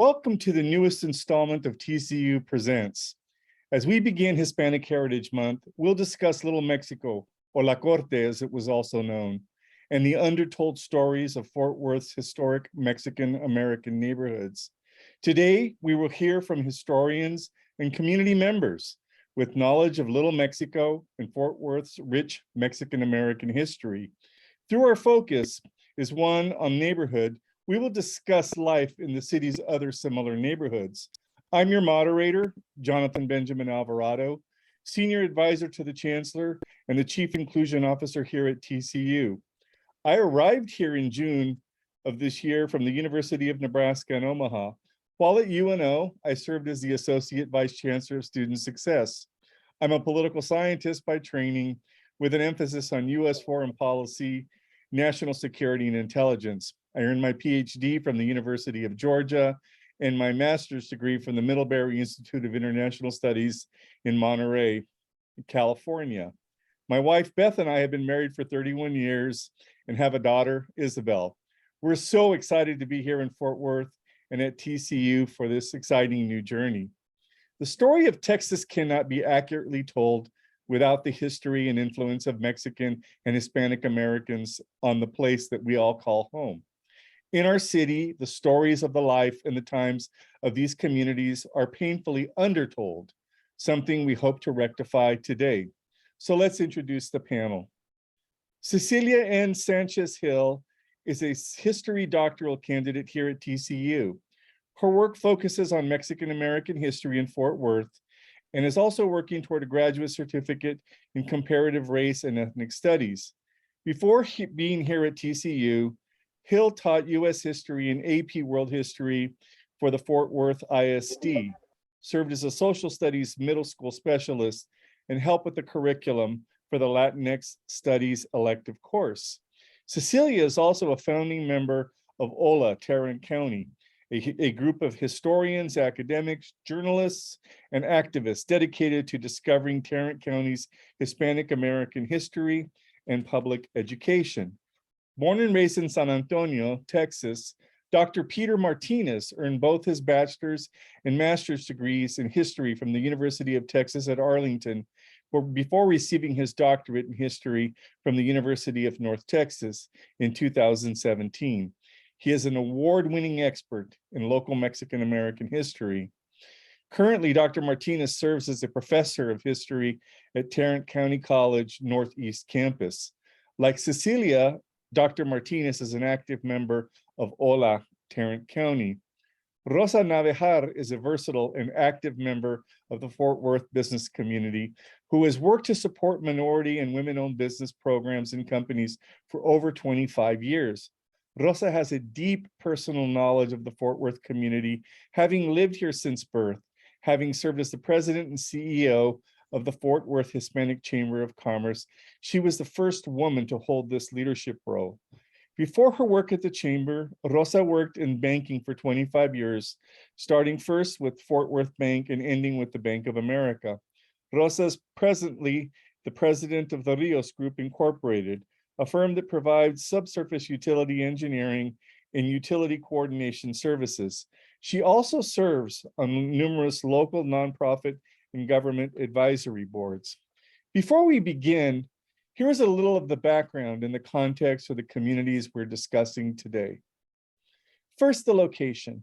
Welcome to the newest installment of TCU Presents. As we begin Hispanic Heritage Month, we'll discuss Little Mexico, or La Corte as it was also known, and the undertold stories of Fort Worth's historic Mexican-American neighborhoods. Today, we will hear from historians and community members with knowledge of Little Mexico and Fort Worth's rich Mexican-American history. Through our focus is one on neighborhood, we will discuss life in the city's other similar neighborhoods. I'm your moderator, Jonathan Benjamin-Alvarado, Senior Advisor to the Chancellor and the Chief Inclusion Officer here at TCU. I arrived here in June of this year from the University of Nebraska in Omaha. While at UNO, I served as the Associate Vice Chancellor of Student Success. I'm a political scientist by training with an emphasis on US foreign policy, national security, and intelligence. I earned my Ph.D. from the University of Georgia and my master's degree from the Middlebury Institute of International Studies in Monterey, California. My wife, Beth, and I have been married for 31 years and have a daughter, Isabel. We're so excited to be here in Fort Worth and at TCU for this exciting new journey. The story of Texas cannot be accurately told without the history and influence of Mexican and Hispanic Americans on the place that we all call home. In our city, the stories of the life and the times of these communities are painfully undertold, something we hope to rectify today. So let's introduce the panel. Cecilia Sanchez Hill is a history doctoral candidate here at TCU. Her work focuses on Mexican-American history in Fort Worth and is also working toward a graduate certificate in comparative race and ethnic studies. Before being here at TCU, Hill taught US history and AP World History for the Fort Worth ISD, served as a social studies middle school specialist, and helped with the curriculum for the Latinx Studies elective course. Cecilia is also a founding member of OLA, Tarrant County, a group of historians, academics, journalists, and activists dedicated to discovering Tarrant County's Hispanic American history and public education. Born and raised in San Antonio, Texas, Dr. Peter Martinez earned both his bachelor's and master's degrees in history from the University of Texas at Arlington, before receiving his doctorate in history from the University of North Texas in 2017. He is an award-winning expert in local Mexican-American history. Currently, Dr. Martinez serves as a professor of history at Tarrant County College Northeast Campus. Like Cecilia, Dr. Martinez is an active member of OLA, Tarrant County. Rosa Navejar is a versatile and active member of the Fort Worth business community who has worked to support minority and women-owned business programs and companies for over 25 years. Rosa has a deep personal knowledge of the Fort Worth community, having lived here since birth, having served as the president and CEO of the Fort Worth Hispanic Chamber of Commerce. She was the first woman to hold this leadership role. Before her work at the Chamber, Rosa worked in banking for 25 years, starting first with Fort Worth Bank and ending with the Bank of America. Rosa is presently the president of the Rios Group Incorporated, a firm that provides subsurface utility engineering and utility coordination services. She also serves on numerous local nonprofit and government advisory boards. Before we begin, here's a little of the background in the context of the communities we're discussing today. First, the location.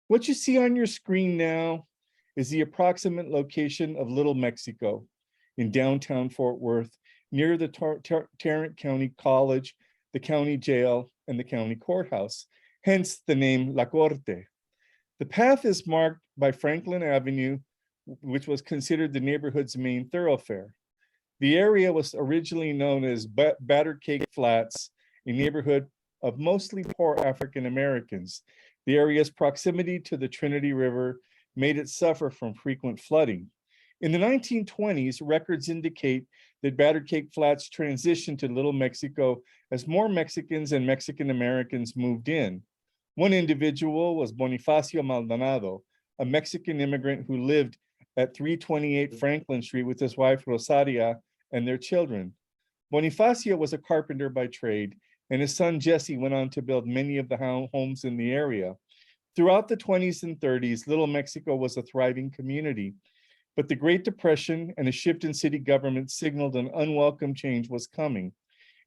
What you see on your screen now is the approximate location of Little Mexico in downtown Fort Worth, near the Tarrant County College, the county jail, and the county courthouse, hence the name La Corte. The path is marked by Franklin Avenue, which was considered the neighborhood's main thoroughfare. The area was originally known as Battered Cake Flats, a neighborhood of mostly poor African Americans. The area's proximity to the Trinity River made it suffer from frequent flooding. In the 1920s, records indicate that Battered Cake Flats transitioned to Little Mexico as more Mexicans and Mexican Americans moved in. One individual was Bonifacio Maldonado, a Mexican immigrant who lived at 328 Franklin Street with his wife Rosaria and their children. Bonifacio was a carpenter by trade, and his son Jesse went on to build many of the homes in the area. Throughout the 20s and 30s, Little Mexico was a thriving community, but the Great Depression and a shift in city government signaled an unwelcome change was coming.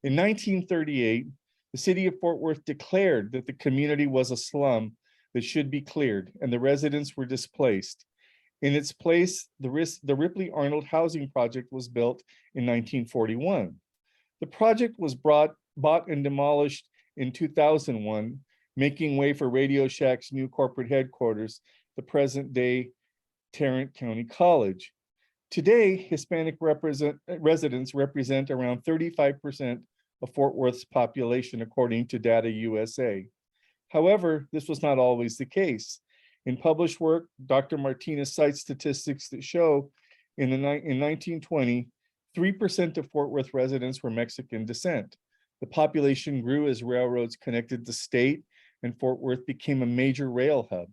In 1938, the city of Fort Worth declared that the community was a slum that should be cleared, and the residents were displaced. In its place, the Ripley Arnold Housing Project was built in 1941. The project was bought and demolished in 2001, making way for Radio Shack's new corporate headquarters, the present-day Tarrant County College. Today, Hispanic residents represent around 35% of Fort Worth's population, according to Data USA. However, this was not always the case. In published work, Dr. Martinez cites statistics that show in 1920, 3% of Fort Worth residents were Mexican descent. The population grew as railroads connected the state, and Fort Worth became a major rail hub.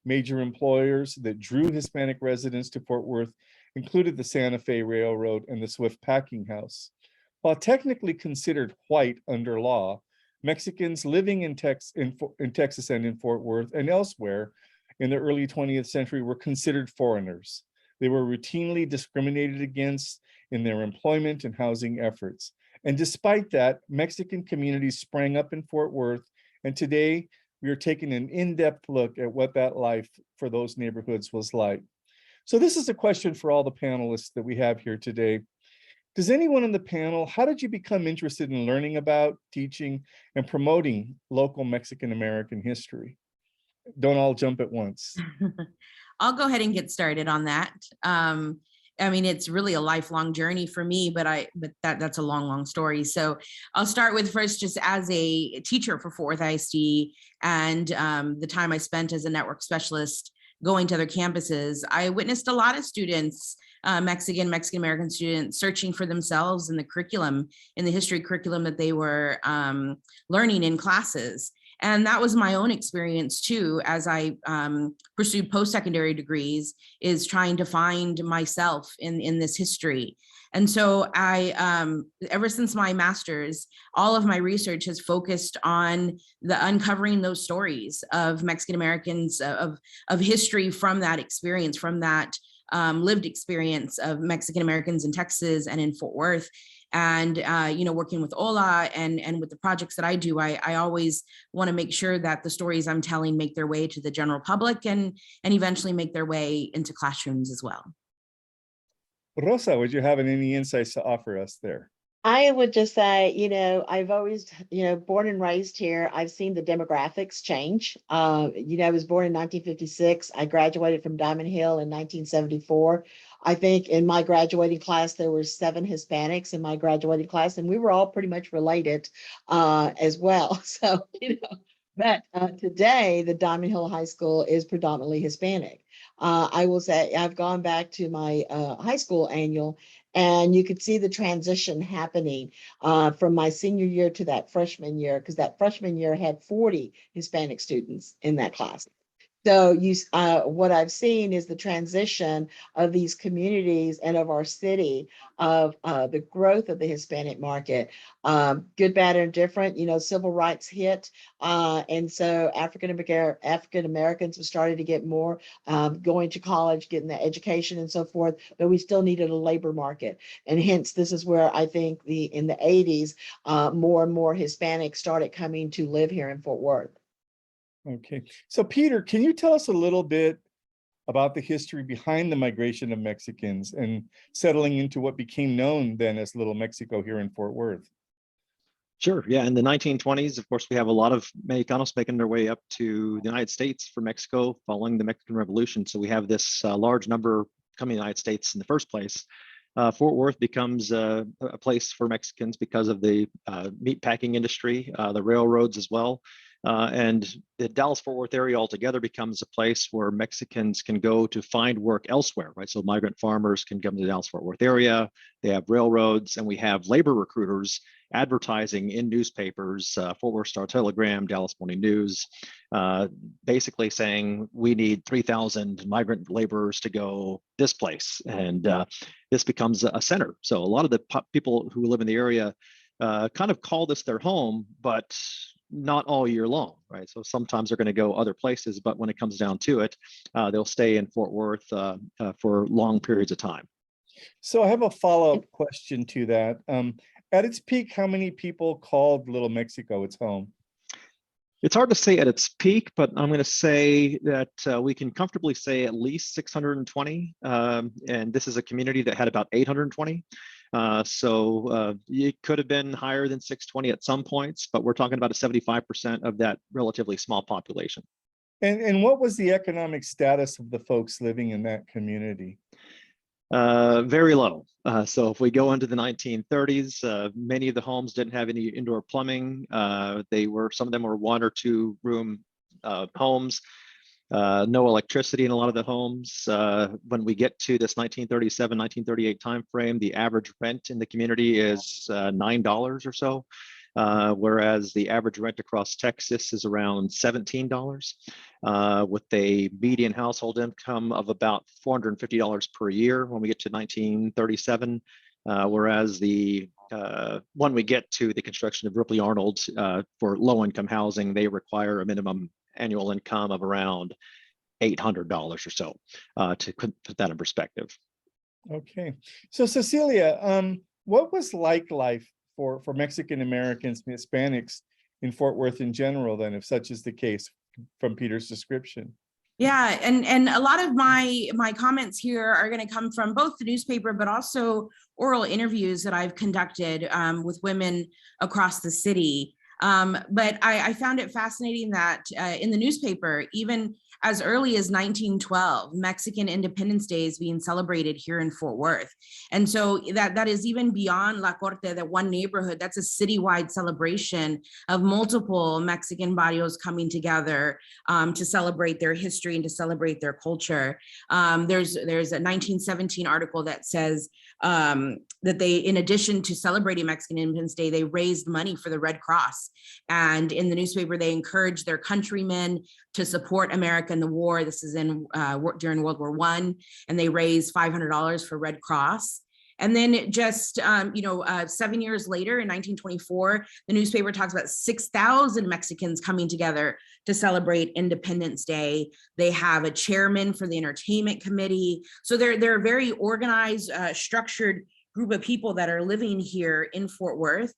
Major employers that drew Hispanic residents to Fort Worth included the Santa Fe Railroad and the Swift Packing House. While technically considered white under law, Mexicans living in Texas and in Fort Worth and elsewhere in the early 20th century were considered foreigners. They were routinely discriminated against in their employment and housing efforts. And despite that, Mexican communities sprang up in Fort Worth, and today we are taking an in-depth look at what that life for those neighborhoods was like. So this is a question for all the panelists that we have here today. Does anyone on the panel, how did you become interested in learning about, teaching, and promoting local Mexican-American history? Don't all jump at once. I'll go ahead and get started on that. I mean, it's really a lifelong journey for me, but that's a long story. So I'll start with first just as a teacher for Fort Worth ISD and the time I spent as a network specialist going to other campuses. I witnessed a lot of students, Mexican-American students, searching for themselves in the curriculum, in the history curriculum that they were learning in classes. And that was my own experience too, as I pursued post-secondary degrees, is trying to find myself in this history. And so I, ever since my master's, all of my research has focused on the uncovering those stories of Mexican Americans, of history from that experience, from that lived experience of Mexican Americans in Texas and in Fort Worth. And, working with Ola and with the projects that I do, I always want to make sure that the stories I'm telling make their way to the general public and eventually make their way into classrooms as well. Rosa, would you have any insights to offer us there? I would just say, I've always, born and raised here. I've seen the demographics change. I was born in 1956. I graduated from Diamond Hill in 1974. I think in my graduating class, there were 7 Hispanics in my graduating class, and we were all pretty much related as well. So, but today the Diamond Hill High School is predominantly Hispanic. I will say I've gone back to my high school annual, and you could see the transition happening from my senior year to that freshman year, because that freshman year had 40 Hispanic students in that class. So what I've seen is the transition of these communities and of our city, of the growth of the Hispanic market, good, bad, and different. Civil rights hit, and so African Americans have started to get more, going to college, getting the education and so forth, but we still needed a labor market. And hence, this is where I think in the 80s, more and more Hispanics started coming to live here in Fort Worth. Okay, so Peter, can you tell us a little bit about the history behind the migration of Mexicans and settling into what became known then as Little Mexico here in Fort Worth? Sure, yeah, in the 1920s, of course, we have a lot of Mexicanos making their way up to the United States from Mexico following the Mexican Revolution. So we have this large number coming to the United States in the first place. Fort Worth becomes a place for Mexicans because of the meat packing industry, the railroads as well. And the Dallas-Fort Worth area altogether becomes a place where Mexicans can go to find work elsewhere, right? So migrant farmers can come to the Dallas-Fort Worth area. They have railroads, and we have labor recruiters advertising in newspapers, Fort Worth Star-Telegram, Dallas Morning News, basically saying we need 3,000 migrant laborers to go this place. And this becomes a center. So a lot of the people who live in the area kind of call this their home, but not all year long, right? So sometimes they're going to go other places, but when it comes down to it, they'll stay in Fort Worth for long periods of time. So I have a follow-up question to that. At its peak, how many people called Little Mexico its home? It's hard to say at its peak, but I'm going to say that we can comfortably say at least 620. And this is a community that had about 820. So it could have been higher than 620 at some points, but we're talking about a 75% of that relatively small population. And what was the economic status of the folks living in that community? Very low. So if we go into the 1930s, many of the homes didn't have any indoor plumbing. Some of them were 1 or 2 room homes. No electricity in a lot of the homes. When we get to this 1937, 1938 timeframe, the average rent in the community is $9 or so, whereas the average rent across Texas is around $17, with a median household income of about $450 per year when we get to 1937, whereas when we get to the construction of Ripley Arnold for low-income housing, they require a minimum annual income of around $800 or so, to put that in perspective. Okay, so Cecilia, what was life for Mexican Americans and Hispanics in Fort Worth in general, then, if such is the case from Peter's description? Yeah, and a lot of my comments here are going to come from both the newspaper, but also oral interviews that I've conducted with women across the city. But I found it fascinating that in the newspaper, even as early as 1912, Mexican Independence Day is being celebrated here in Fort Worth. And so that is even beyond La Corte, that one neighborhood. That's a citywide celebration of multiple Mexican barrios coming together to celebrate their history and to celebrate their culture. There's a 1917 article that says that they, in addition to celebrating Mexican Independence Day, they raised money for the Red Cross. And in the newspaper, they encouraged their countrymen to support America in the war. This is during World War I, and they raised $500 for Red Cross. And then just 7 years later, in 1924, the newspaper talks about 6,000 Mexicans coming together to celebrate Independence Day. They have a chairman for the entertainment committee. So they're a very organized, structured group of people that are living here in Fort Worth.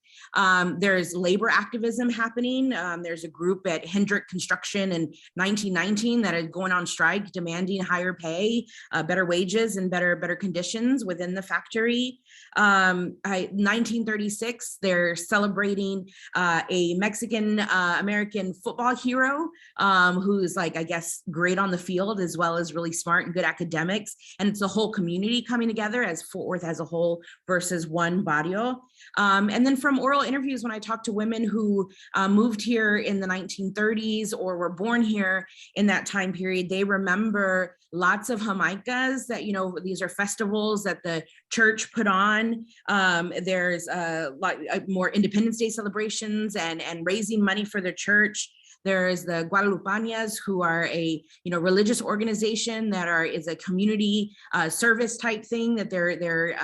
There's labor activism happening. There's a group at Hendrick Construction in 1919 that is going on strike, demanding higher pay, better wages, and better conditions within the factory. 1936, they're celebrating a Mexican American football hero who's, like, I guess, great on the field as well as really smart and good academics. And it's a whole community coming together as Fort Worth as a whole versus one barrio. And then from oral interviews, when I talked to women who moved here in the 1930s or were born here in that time period, they remember lots of Jamaicas that, these are festivals that the church put on. There's more Independence Day celebrations and raising money for the church. There's the Guadalupanas, who are a religious organization that is a community service type thing, that they're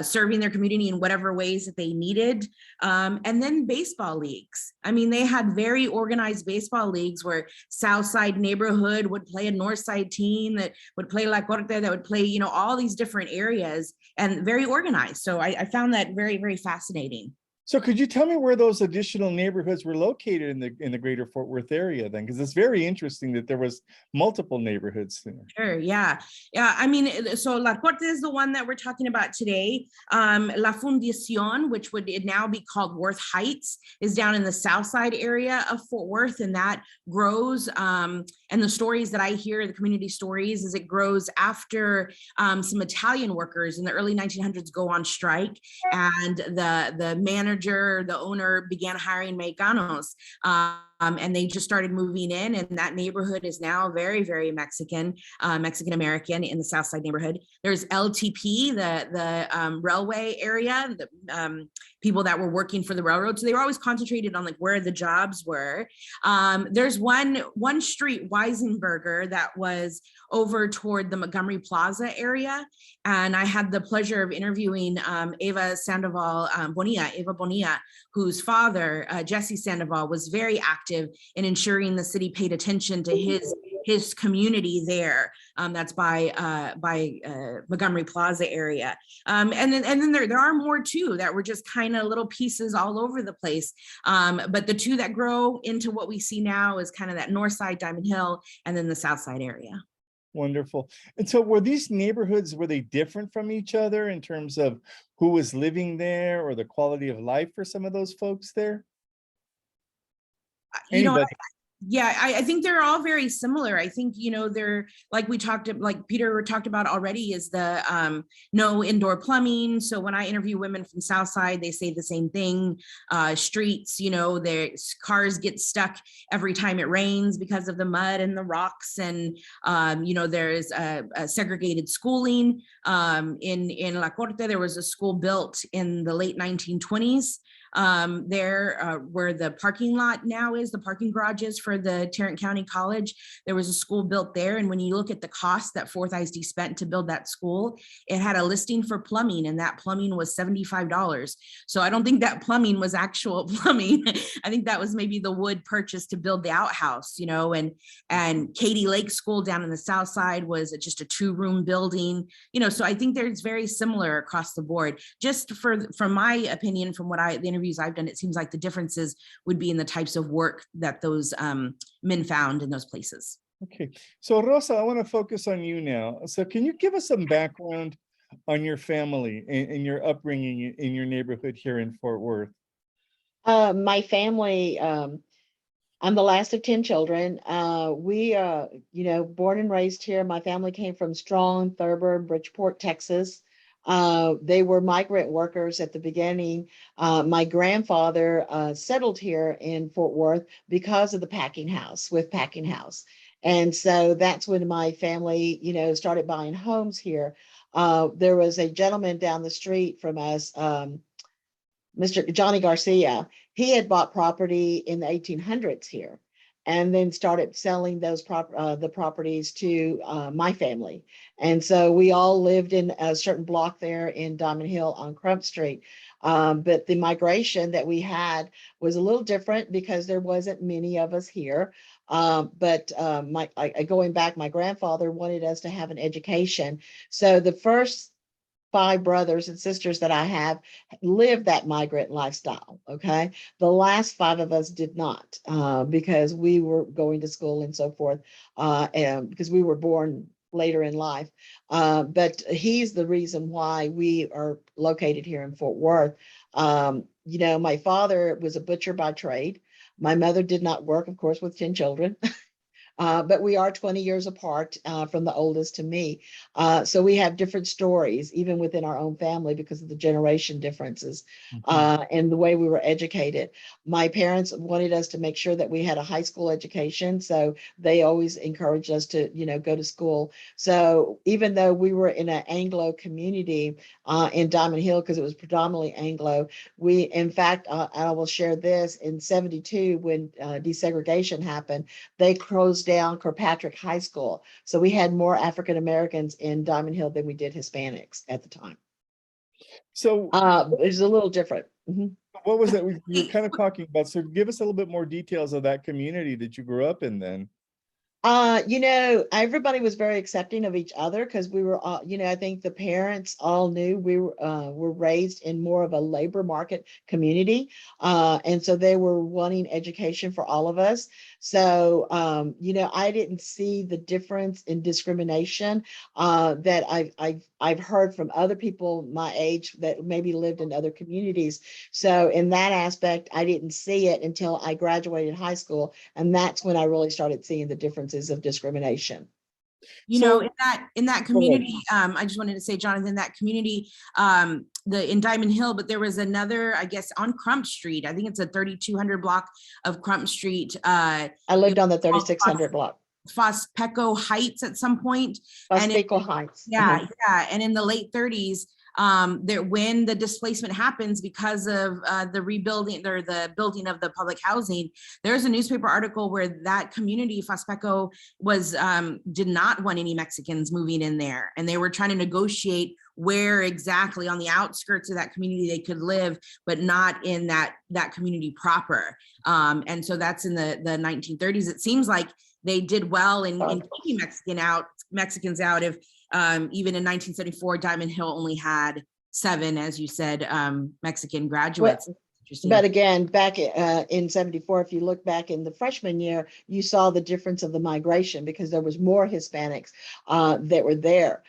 serving their community in whatever ways that they needed. And then baseball leagues. I mean, they had very organized baseball leagues where Southside neighborhood would play a Northside team that would play La Corte, that would play, all these different areas, and very organized. So I found that very, very fascinating. So could you tell me where those additional neighborhoods were located in the greater Fort Worth area then? Because it's very interesting that there was multiple neighborhoods there. Sure, yeah. I mean, so La Corte is the one that we're talking about today. La Fundación, which would now be called Worth Heights, is down in the south side area of Fort Worth, and that grows. And the stories that I hear, the community stories, is it grows after some Italian workers in the early 1900s go on strike, and the owner began hiring Mexicanos. And they just started moving in, and that neighborhood is now very, very Mexican, Mexican American in the South Side neighborhood. There's LTP, the railway area, the people that were working for the railroad. So they were always concentrated on like where the jobs were. There's one street, Weisenberger, that was over toward the Montgomery Plaza area. And I had the pleasure of interviewing Eva Sandoval Bonilla, whose father, Jesse Sandoval, was very active in ensuring the city paid attention to his community there. That's by Montgomery Plaza area. And then there are more too that were just kind of little pieces all over the place. But the two that grow into what we see now is kind of that north side, Diamond Hill, and then the south side area. Wonderful. And so were these neighborhoods, were they different from each other in terms of who was living there or the quality of life for some of those folks there? You know, Anybody? yeah, I think they're all very similar. I think, you know, they're like like Peter talked about already, is the no indoor plumbing. So when I interview women from Southside, they say the same thing. Streets, you know, their cars get stuck every time it rains because of the mud and the rocks. And, you know, there's a segregated schooling. In La Corte, there was a school built in the late 1920s. Where the parking lot now is, the parking garages for the Tarrant County College, there was a school built there. And when you look at the cost that Fourth ISD spent to build that school, it had a listing for plumbing, and that plumbing was $75. So I don't think that plumbing was actual plumbing. I think that was maybe the wood purchased to build the outhouse, you know. And Katy Lake School down in the south side was just a 2-room building, you know. So I think there's very similar across the board. Just from my opinion, from what the interviews I've done, it seems like the differences would be in the types of work that those men found in those places. Okay, so Rosa, I want to focus on you now. So can you give us some background on your family and your upbringing in your neighborhood here in Fort Worth? My family, I'm the last of 10 children. We, you know, born and raised here. My family came from Strong, Thurber, Bridgeport, Texas. They were migrant workers at the beginning. My grandfather settled here in Fort Worth because of the packing house, with packing house. And so that's when my family, you know, started buying homes here. There was a gentleman down the street from us, Mr. Johnny Garcia. He had bought property in the 1800s here, and then started selling those the properties to my family. And so we all lived in a certain block there in Diamond Hill on Crump Street. But the migration that we had was a little different because there wasn't many of us here. But going back, my grandfather wanted us to have an education. So the first 5 brothers and sisters that I have lived that migrant lifestyle. Okay. The last 5 of us did not, because we were going to school and so forth, and because we were born later in life. But he's the reason why we are located here in Fort Worth. You know, my father was a butcher by trade. My mother did not work, of course, with 10 children. But we are 20 years apart from the oldest to me. So we have different stories, even within our own family, because of the generation differences and the way we were educated. My parents wanted us to make sure that we had a high school education. So they always encouraged us to, you know, go to school. So even though we were in an Anglo community in Diamond Hill, because it was predominantly Anglo, we, in fact, I will share this, in 72, when desegregation happened, they closed down Kirkpatrick High School. So we had more African Americans in Diamond Hill than we did Hispanics at the time. So it's a little different. what was that you're kind of talking about? So give us a little bit more details of that community that you grew up in then. You know, everybody was very accepting of each other because we were all, you know, I think the parents all knew we were raised in more of a labor market community. And so they were wanting education for all of us. So, you know, I didn't see the difference in discrimination that I've heard from other people my age that maybe lived in other communities. So in that aspect, I didn't see it until I graduated high school. And that's when I really started seeing the differences of discrimination. You know, in that community, I just wanted to say, Jonathan, that community, in Diamond Hill, but there was another, I guess, on Crump Street. I think it's a 3200 block of Crump Street. I lived on the 3600 block, Fospeco Heights at some point. Fospeco Heights. Yeah, yeah. And in the late 30s, when the displacement happens because of the rebuilding or the building of the public housing, there's a newspaper article where that community, Fospeco, did not want any Mexicans moving in there. And they were trying to negotiate where exactly on the outskirts of that community they could live, but not in that community proper. And so that's in the 1930s. It seems like they did well in keeping Mexicans out. If even in 1974, Diamond Hill only had 7, as you said, Mexican graduates. But again, back in 74, if you look back in the freshman year, you saw the difference of the migration because there was more Hispanics that were there.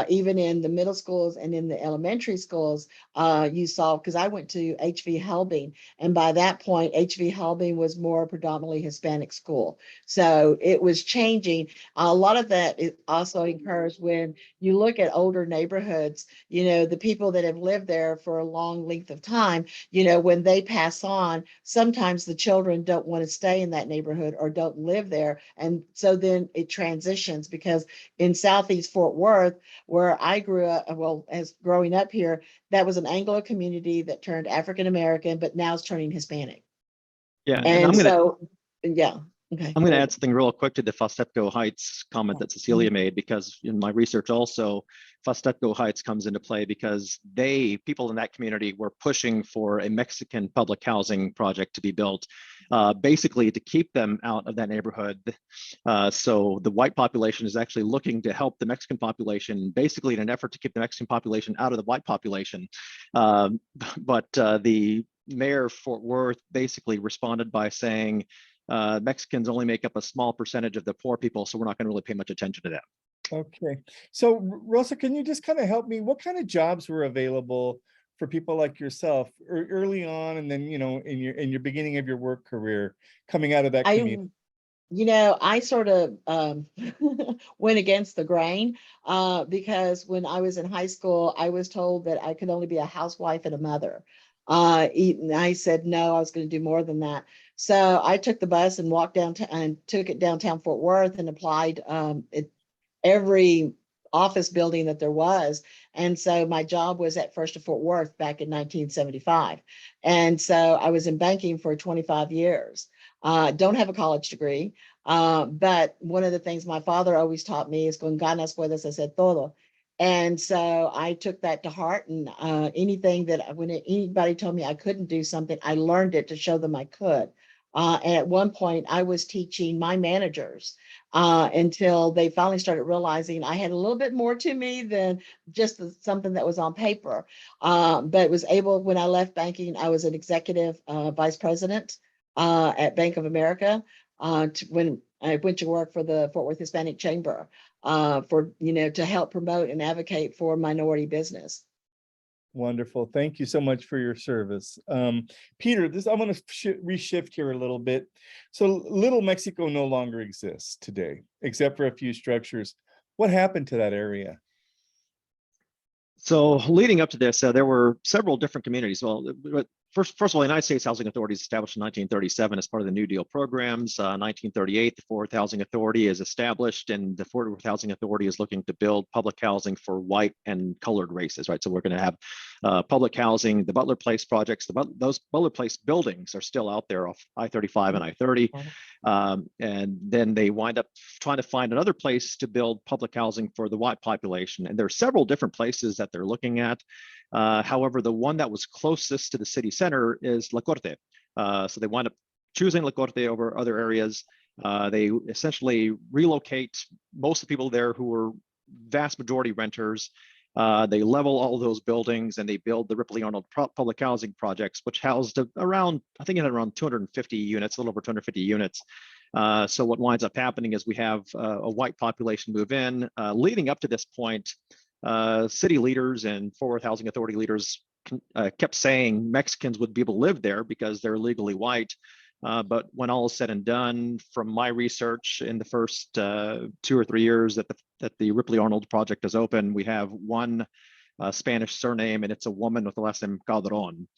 Even in the middle schools and in the elementary schools, you saw, because I went to H.V. Helbing, and by that point, H.V. Helbing was more predominantly Hispanic school. So it was changing. A lot of that also occurs when you look at older neighborhoods, the people that have lived there for a long length of time, when they pass on, sometimes the children don't want to stay in that neighborhood or don't live there. And so then it transitions, because in Southeast Fort Worth, where I grew up, as growing up here, that was an Anglo community that turned African-American, but now it's turning Hispanic. Yeah. And yeah. Okay. I'm going to add something real quick to the Fospeco Heights comment that Cecilia made, because in my research also, Fospeco Heights comes into play because people in that community were pushing for a Mexican public housing project to be built, basically to keep them out of that neighborhood. So the white population is actually looking to help the Mexican population, basically in an effort to keep the Mexican population out of the white population. But the mayor of Fort Worth basically responded by saying, Mexicans only make up a small percentage of the poor people, so we're not going to really pay much attention to that. Okay. So Rosa, can you just kind of help me? What kind of jobs were available for people like yourself early on, and then, in your beginning of your work career coming out of that community? I sort of went against the grain because when I was in high school, I was told that I could only be a housewife and a mother. And I said, no, I was going to do more than that. So I took the bus and walked downtown and took it downtown Fort Worth and applied at every office building that there was. And so my job was at First of Fort Worth back in 1975. And so I was in banking for 25 years. Don't have a college degree. But one of the things my father always taught me is con ganas puedes hacer todo. And so I took that to heart, and when anybody told me I couldn't do something, I learned it to show them I could. And at one point I was teaching my managers until they finally started realizing I had a little bit more to me than just something that was on paper. But when I left banking, I was an executive vice president at Bank of America when I went to work for the Fort Worth Hispanic Chamber to help promote and advocate for minority business. Wonderful. Thank you so much for your service. Peter, I'm going to reshift here a little bit. So Little Mexico no longer exists today, except for a few structures. What happened to that area? So leading up to this, there were several different communities. Well, first of all, the United States Housing Authority is established in 1937 as part of the New Deal programs. 1938, the Fort Worth Housing Authority is established, and the Fort Worth Housing Authority is looking to build public housing for white and colored races, right? So we're going to have public housing, the Butler Place projects. Those Butler Place buildings are still out there off I-35 and I-30. And then they wind up trying to find another place to build public housing for the white population. And there are several different places that they're looking at. However, the one that was closest to the city center is La Corte. So they wind up choosing La Corte over other areas. They essentially relocate most of the people there who were vast majority renters. They level all those buildings and they build the Ripley Arnold public housing projects, which housed around 250 units, a little over 250 units. So what winds up happening is we have a white population move in. Leading up to this point, city leaders and Fort Worth Housing Authority leaders kept saying Mexicans would be able to live there because they're legally white. But when all is said and done, from my research, in the first 2 or 3 years that the Ripley Arnold project is open, we have one Spanish surname, and it's a woman with the last name Calderon.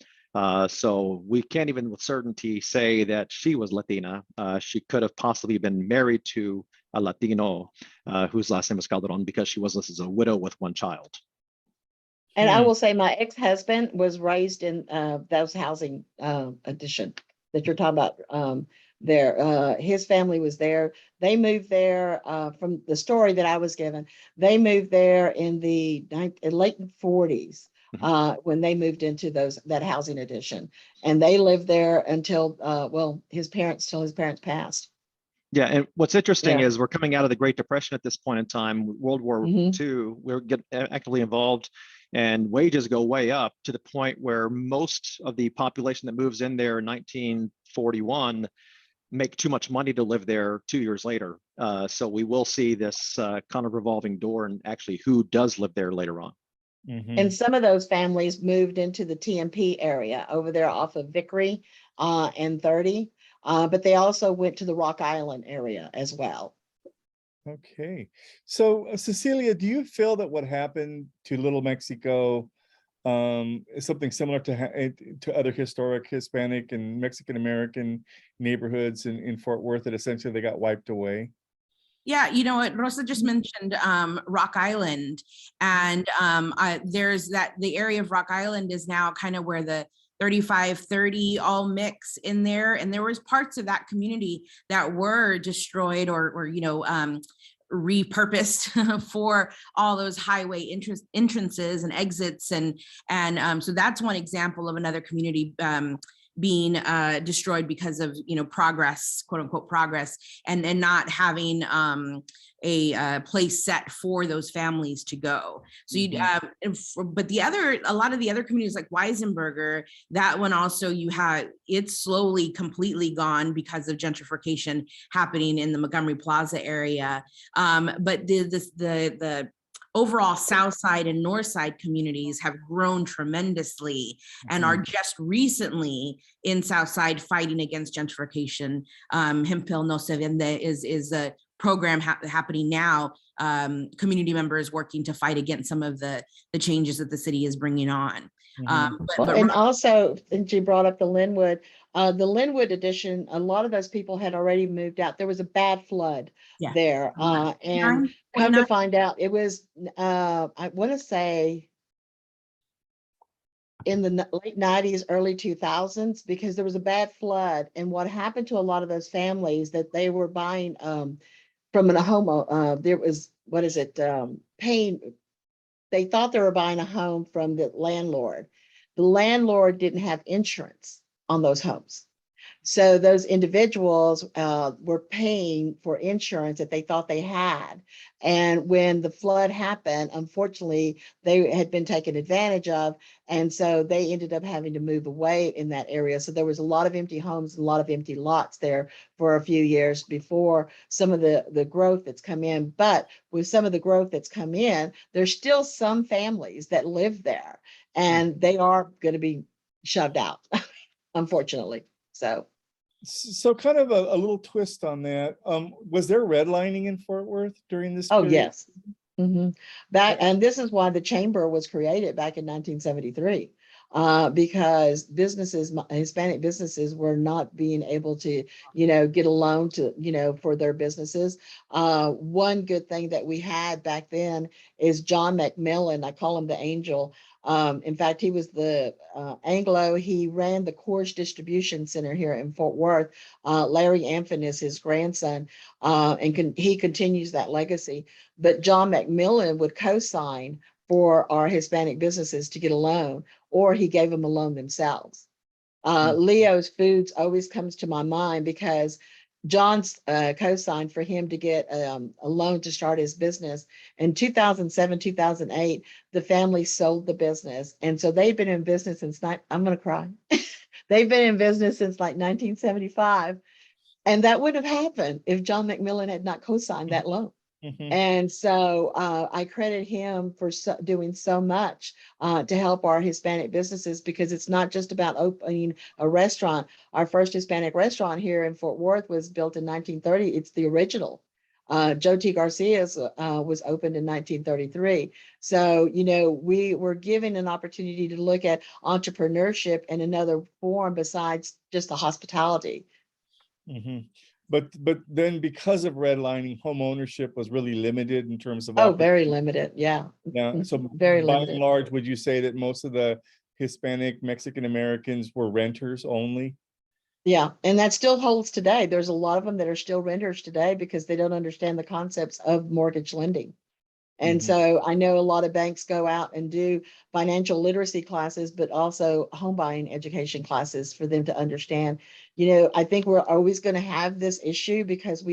So we can't even with certainty say that she was Latina. She could have possibly been married to a Latino whose last name was Calderon, because she was listed as a widow with one child. And I will say my ex-husband was raised in those housing addition that you're talking about there. His family was there. They moved there from the story that I was given. They moved there in the late 40s when they moved into that housing addition. And they lived there until, well, his parents passed. Yeah, and what's interesting is we're coming out of the Great Depression at this point in time, World War II, we're actively involved, and wages go way up to the point where most of the population that moves in there in 1941 make too much money to live there 2 years later. So we will see this kind of revolving door and actually who does live there later on. And some of those families moved into the TMP area over there off of Vickery and 30. But they also went to the Rock Island area as well. Okay. So Cecilia, do you feel that what happened to Little Mexico is something similar to other historic Hispanic and Mexican American neighborhoods in Fort Worth, that essentially they got wiped away? Yeah, you know what, Rosa just mentioned Rock Island, and there's the area of Rock Island is now kind of where the 35-30 all mix in there, and there was parts of that community that were destroyed or repurposed for all those highway entrances and exits, and so that's one example of another community being destroyed because of progress, quote unquote progress, and not having a place set for those families to go. So but a lot of the other communities like Weisenberger, that one also it's slowly completely gone because of gentrification happening in the Montgomery Plaza area. But the overall South Side and North Side communities have grown tremendously and are just recently in South Side fighting against gentrification. Hempel No Se Vende is a program happening now. Community members working to fight against some of the changes that the city is bringing on. And also, since you brought up the Linwood addition, a lot of those people had already moved out. There was a bad flood there. And come to find out, it was, I want to say, in the late 90s, early 2000s, because there was a bad flood. And what happened to a lot of those families that they were buying from a home, there was, paying. They thought they were buying a home from the landlord. The landlord didn't have insurance on those homes. So those individuals were paying for insurance that they thought they had. And when the flood happened, unfortunately, they had been taken advantage of. And so they ended up having to move away in that area. So there was a lot of empty homes, a lot of empty lots there for a few years before some of the growth that's come in. But with some of the growth that's come in, there's still some families that live there, and they are going to be shoved out, unfortunately. So kind of a little twist on that. Was there redlining in Fort Worth during this period? Yes. And this is why the chamber was created back in 1973, because Hispanic businesses were not being able to, get a loan to, for their businesses. One good thing that we had back then is John McMillan. I call him the Angel. In fact, he was the Anglo. He ran the Coors Distribution Center here in Fort Worth. Larry Amphin is his grandson, and he continues that legacy. But John McMillan would co-sign for our Hispanic businesses to get a loan, or he gave them a loan themselves. Leo's Foods always comes to my mind because John's co-signed for him to get a loan to start his business. In 2007, 2008, the family sold the business. And so they've been in business since, I'm going to cry. They've been in business since like 1975. And that would have happened if John McMillan had not co-signed that loan. And so I credit him for doing so much to help our Hispanic businesses, because it's not just about opening a restaurant. Our first Hispanic restaurant here in Fort Worth was built in 1930. It's the original Joe T. Garcia's was opened in 1933. So, you know, we were given an opportunity to look at entrepreneurship in another form besides just the hospitality. Mhm. But then because of redlining, home ownership was really limited in terms of Oh, very limited. Yeah. Yeah, so Very by and limited. large, would you say that most of the Hispanic Mexican Americans were renters only? Yeah, and that still holds today. There's a lot of them that are still renters today because they don't understand the concepts of mortgage lending. And Mhm. so I know a lot of banks go out and do financial literacy classes, but also home buying education classes for them to understand. You know, I think we're always going to have this issue because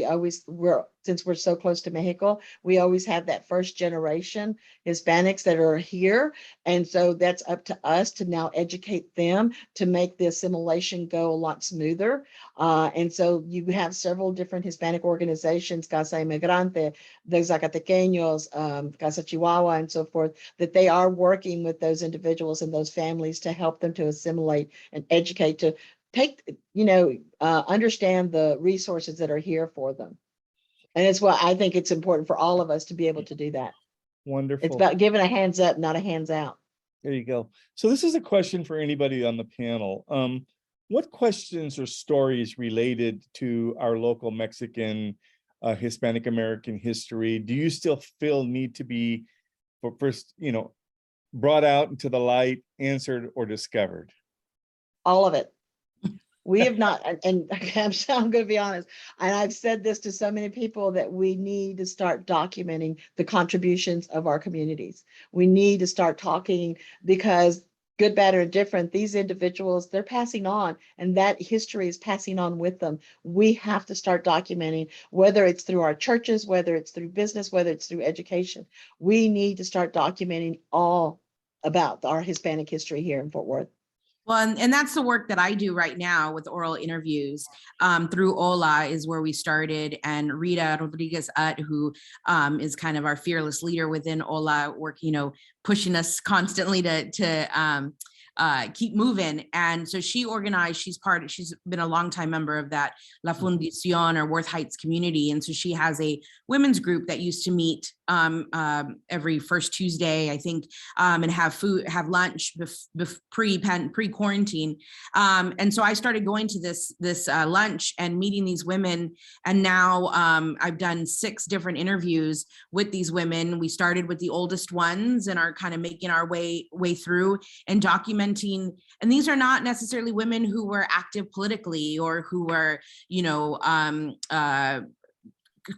since we're so close to Mexico, we always have that first generation Hispanics that are here. And so that's up to us to now educate them to make the assimilation go a lot smoother. And so you have several different Hispanic organizations, Casa Inmigrante, the Zacatequeños, Casa Chihuahua, and so forth, that they are working with those individuals and those families to help them to assimilate and educate, to take, understand the resources that are here for them. And it's why I think it's important for all of us to be able to do that. It's Wonderful. about giving a hands up, not a hands out. There you go. So this is a question for anybody on the panel. What questions or stories related to our local Mexican, Hispanic American history do you still feel need to be first, brought out into the light, answered, or discovered? All of it. We have not, and I'm going to be honest, and I've said this to so many people, that we need to start documenting the contributions of our communities. We need to start talking, because good, bad, or different, these individuals, they're passing on, and that history is passing on with them. We have to start documenting, whether it's through our churches, whether it's through business, whether it's through education. We need to start documenting all about our Hispanic history here in Fort Worth. Well, and that's the work that I do right now with oral interviews through Hola is where we started. And Rita Rodriguez Ut, who is kind of our fearless leader within Hola, pushing us constantly to keep moving. And so she organized, she's been a longtime member of that La Fundación or Worth Heights community. And so she has a women's group that used to meet every first Tuesday, I think, and have lunch pre-quarantine. And so I started going to this lunch and meeting these women. And now I've done 6 different interviews with these women. We started with the oldest ones and are kind of making our way through and documenting. And these are not necessarily women who were active politically or who were,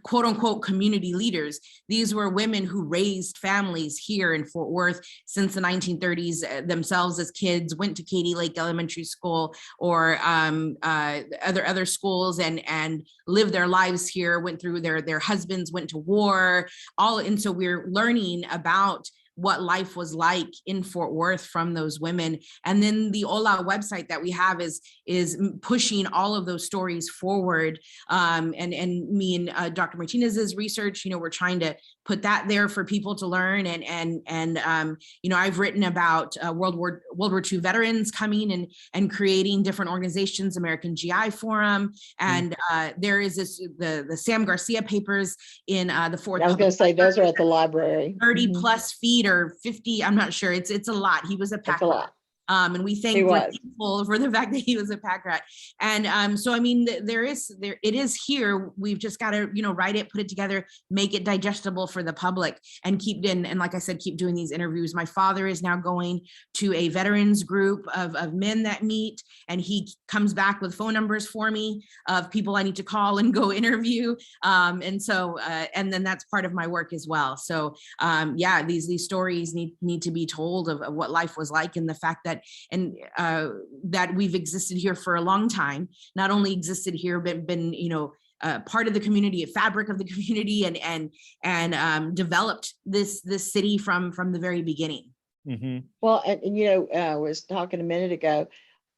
quote unquote community leaders. These were women who raised families here in Fort Worth since the 1930s themselves as kids, went to Katy Lake Elementary School or other schools and lived their lives here, went through their husbands went to war, and so we're learning about what life was like in Fort Worth from those women. And then the Hola website that we have is pushing all of those stories forward. And me and Dr. Martinez's research, we're trying to put that there for people to learn. And I've written about World War II veterans coming and creating different organizations, American GI Forum. And there is the Sam Garcia papers in the fourth. I was going to say, those are at the library. 30 plus feet or 50, I'm not sure. It's a lot. He was a pack rat. And we thankful for the fact that he was a pack rat. And so, I mean, it is here. We've just got to, write it, put it together, make it digestible for the public, and and like I said, keep doing these interviews. My father is now going to a veterans group of men that meet, and he comes back with phone numbers for me of people I need to call and go interview. And so, and then that's part of my work as well. So these stories need to be told of what life was like, and the fact that that we've existed here for a long time, not only existed here, but been, part of the community, a fabric of the community, and developed this city from the very beginning. Mm-hmm. Well, I was talking a minute ago,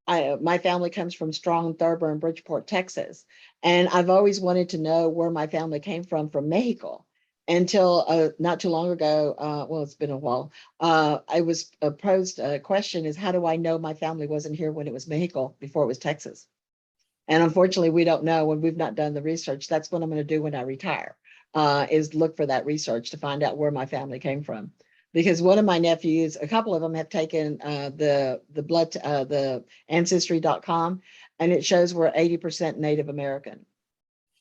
my family comes from Strong, Thurber, Bridgeport, Texas. And I've always wanted to know where my family came from Mexico. Until not too long ago, well, it's been a while, I was posed a question is, how do I know my family wasn't here when it was Mexico before it was Texas? And unfortunately, we don't know when we've not done the research. That's what I'm going to do when I retire. is look for that research to find out where my family came from. Because one of my nephews, a couple of them have taken the ancestry.com, and it shows we're 80% Native American.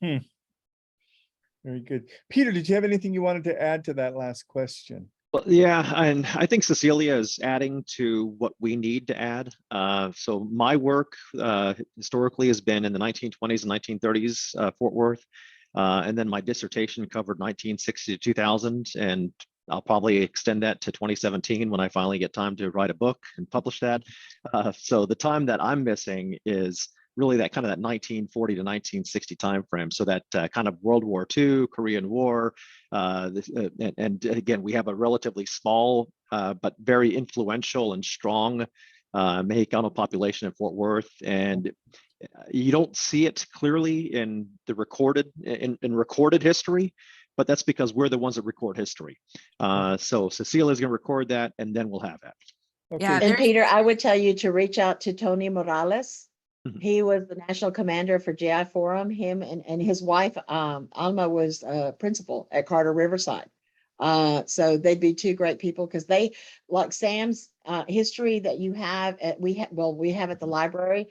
Very good. Peter, did you have anything you wanted to add to that last question? Well, yeah, and I think Cecilia is adding to what we need to add. So my work historically has been in the 1920s and 1930s, Fort Worth. And then my dissertation covered 1960 to 2000, and I'll probably extend that to 2017 when I finally get time to write a book and publish that. So the time that I'm missing is really that kind of that 1940 to 1960 timeframe. So that kind of World War II, Korean War, and again, we have a relatively small but very influential and strong Mexicano population in Fort Worth, and you don't see it clearly in the recorded history, but that's because we're the ones that record history. So Cecilia is going to record that, and then we'll have that. Okay. Yeah, And Peter, I would tell you to reach out to Tony Morales. Mhm. He was the national commander for GI Forum. Him and his wife, Alma, was principal at Carter Riverside. So they'd be two great people, because they, like Sam's history that you have at we have at the library.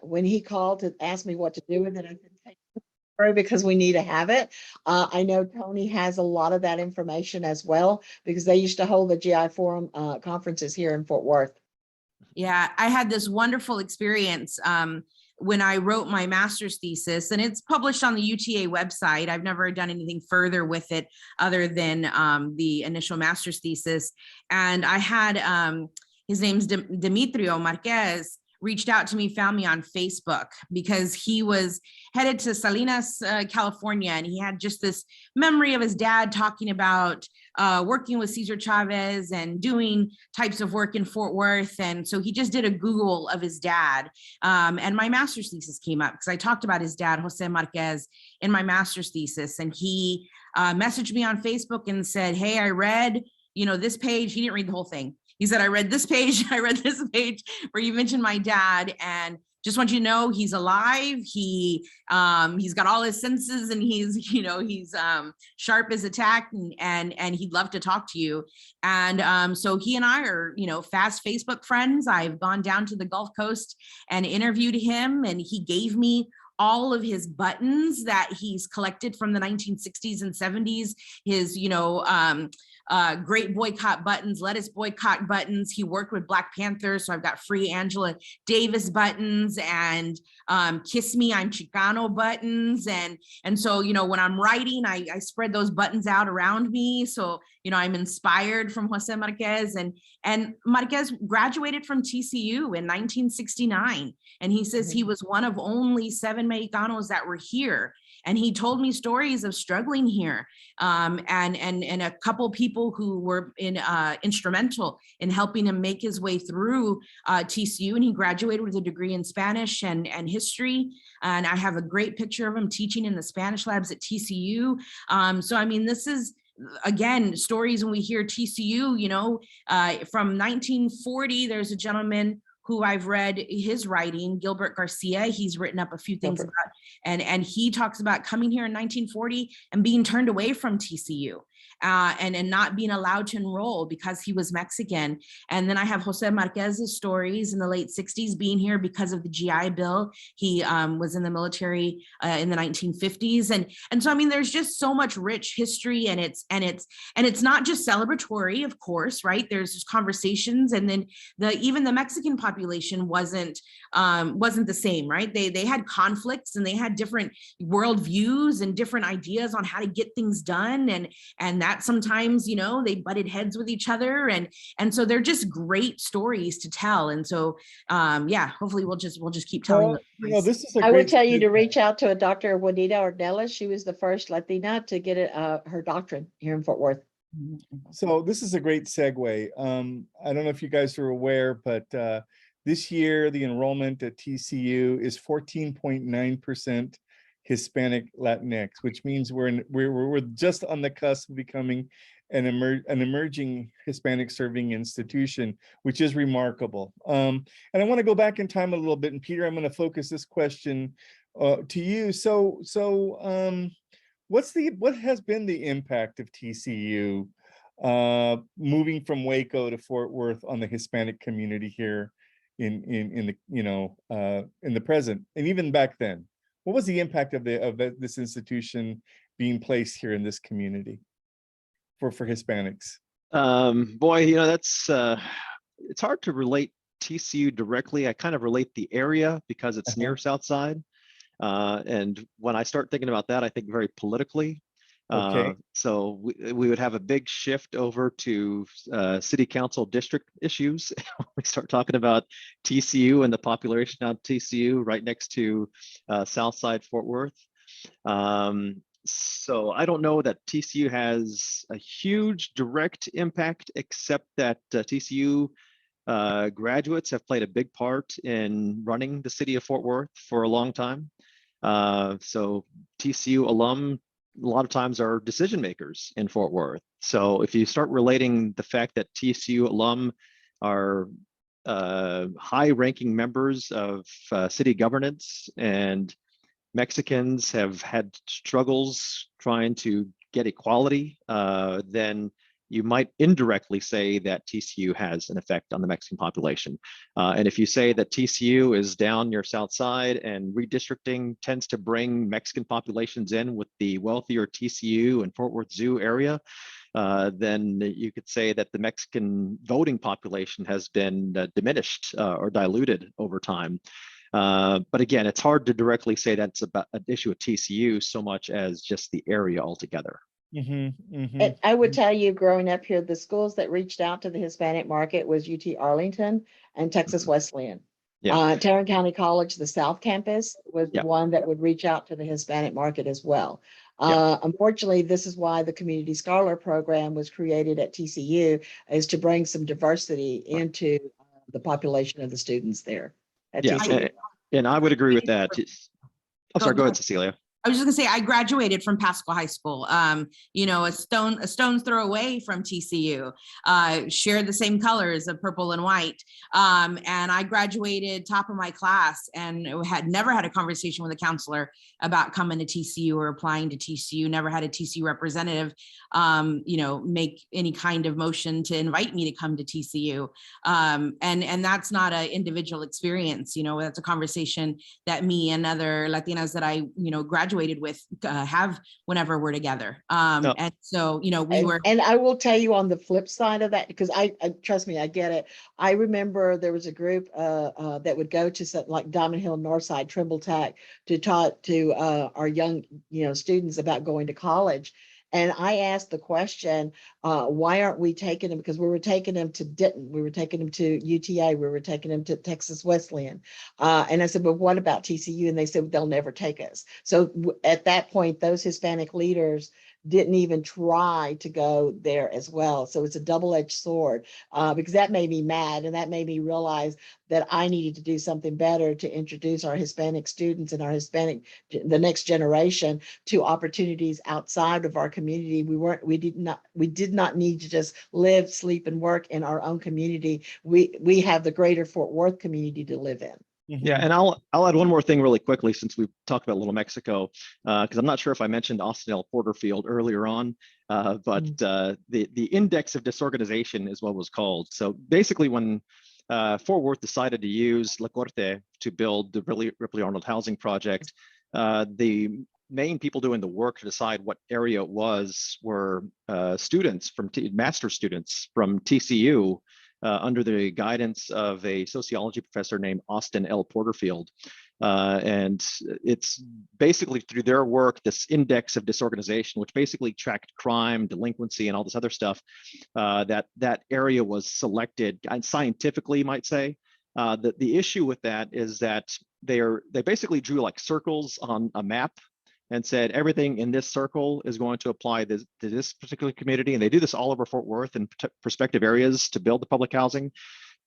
When he called to ask me what to do with it, I said, take it to the library because we need to have it. I know Tony has a lot of that information as well, because they used to hold the GI Forum conferences here in Fort Worth. Yeah, I had this wonderful experience when I wrote my master's thesis, and it's published on the UTA website. I've never done anything further with it other than the initial master's thesis. And I had, his name's Demetrio Marquez, reached out to me, found me on Facebook, because he was headed to Salinas, California, and he had just this memory of his dad talking about working with Cesar Chavez and doing types of work in Fort Worth. And so he just did a Google of his dad. And my master's thesis came up because I talked about his dad, Jose Marquez, in my master's thesis. And he messaged me on Facebook and said, hey, I read, this page. He didn't read the whole thing. He said, I read this page, I read this page where you mentioned my dad, and just want you to know he's alive. He's got all his senses, and he's sharp as a tack, and he'd love to talk to you. And so he and I are, fast Facebook friends. I've gone down to the Gulf Coast and interviewed him, and he gave me all of his buttons that he's collected from the 1960s and 70s, his, great boycott buttons, lettuce boycott buttons. He worked with Black Panther, so I've got free Angela Davis buttons, and Kiss Me, I'm Chicano buttons. And so, when I'm writing, I spread those buttons out around me. So, I'm inspired from Jose Marquez, and Marquez graduated from TCU in 1969. And he says he was one of only 7 Mexicanos that were here. And he told me stories of struggling here, and a couple people who were instrumental in helping him make his way through TCU. And he graduated with a degree in Spanish and history. And I have a great picture of him teaching in the Spanish labs at TCU. So, I mean, this is, again, stories when we hear TCU, from 1940, there's a gentleman who I've read his writing, Gilbert Garcia. He's written up a few things about, and he talks about coming here in 1940 and being turned away from TCU. And not being allowed to enroll because he was Mexican. And then I have Jose Marquez's stories in the late 60s being here because of the GI Bill. He was in the military in the 1950s. And so, I mean, there's just so much rich history, and it's not just celebratory, of course, right? There's just conversations, and then even the Mexican population wasn't the same, right? They had conflicts, and they had different worldviews and different ideas on how to get things done, and that sometimes, they butted heads with each other, and so they're just great stories to tell. And so, hopefully we'll just keep telling them. This is I would tell you to reach out to a Dr. Juanita Ornelas. She was the first Latina to get her doctorate here in Fort Worth. So this is a great segue. I don't know if you guys are aware, but this year the enrollment at TCU is 14.9% Hispanic Latinx, which means we're just on the cusp of becoming an emerging Hispanic serving institution, which is remarkable. And I want to go back in time a little bit, and Peter, I'm going to focus this question to you. So what has been the impact of TCU moving from Waco to Fort Worth on the Hispanic community here in the in the present and even back then? What was the impact of this institution being placed here in this community for Hispanics? Boy, that's it's hard to relate TCU directly. I kind of relate the area because it's near Southside. And when I start thinking about that, I think very politically. Okay. So we would have a big shift over to city council district issues. We start talking about TCU and the population on TCU right next to Southside Fort Worth. So I don't know that TCU has a huge direct impact, except that TCU graduates have played a big part in running the city of Fort Worth for a long time. So TCU alum a lot of times are decision makers in Fort Worth. So if you start relating the fact that TCU alum are high-ranking members of city governance, and Mexicans have had struggles trying to get equality, then you might indirectly say that TCU has an effect on the Mexican population. And if you say that TCU is down near South Side and redistricting tends to bring Mexican populations in with the wealthier TCU and Fort Worth Zoo area, then you could say that the Mexican voting population has been diminished or diluted over time. But again, it's hard to directly say that's about an issue of TCU so much as just the area altogether. And I would tell you, growing up here, the schools that reached out to the Hispanic market was UT Arlington and Texas Wesleyan. Yeah. Tarrant County College, the South Campus, was the Yeah. one that would reach out to the Hispanic market as well. Yeah. Unfortunately, this is why the Community Scholar Program was created at TCU, is to bring some diversity into the population of the students there at Yeah, TCU. and I would agree with that. I'm sorry, go ahead, ahead. Cecilia. I was just gonna say, I graduated from Pasco High School, a stone's throw away from TCU, shared the same colors of purple and white. And I graduated top of my class and had never had a conversation with a counselor about coming to TCU or applying to TCU, never had a TCU representative, make any kind of motion to invite me to come to TCU. And that's not an individual experience, that's a conversation that me and other Latinas that I, graduated with have whenever we're together. And so, And I will tell you on the flip side of that, because I trust me, I get it. I remember there was a group that would go to something like Diamond Hill, Northside, Trimble Tech to talk to our young, students about going to college. And I asked the question, why aren't we taking them? Because we were taking them to Denton, we were taking them to UTA, we were taking them to Texas Wesleyan. And I said, but what about TCU? And they said, they'll never take us. So at that point, those Hispanic leaders didn't even try to go there as well. So it's a double-edged sword, because that made me mad, and that made me realize that I needed to do something better to introduce our Hispanic students and the next generation to opportunities outside of our community. We did not need to just live, sleep, and work in our own community. We have the greater Fort Worth community to live in. Yeah, and I'll add one more thing really quickly, since we've talked about Little Mexico, because I'm not sure if I mentioned Austin L. Porterfield earlier on, but the index of disorganization is what it was called. So basically, when Fort Worth decided to use La Corte to build the Ripley Arnold housing project, the main people doing the work to decide what area it was were students master students from TCU, under the guidance of a sociology professor named Austin L. Porterfield. And it's basically through their work, this index of disorganization, which basically tracked crime, delinquency, and all this other stuff, that area was selected, and scientifically, you might say. The issue with that is that they basically drew like circles on a map and said everything in this circle is going to apply to this particular community. And they do this all over Fort Worth and prospective areas to build the public housing.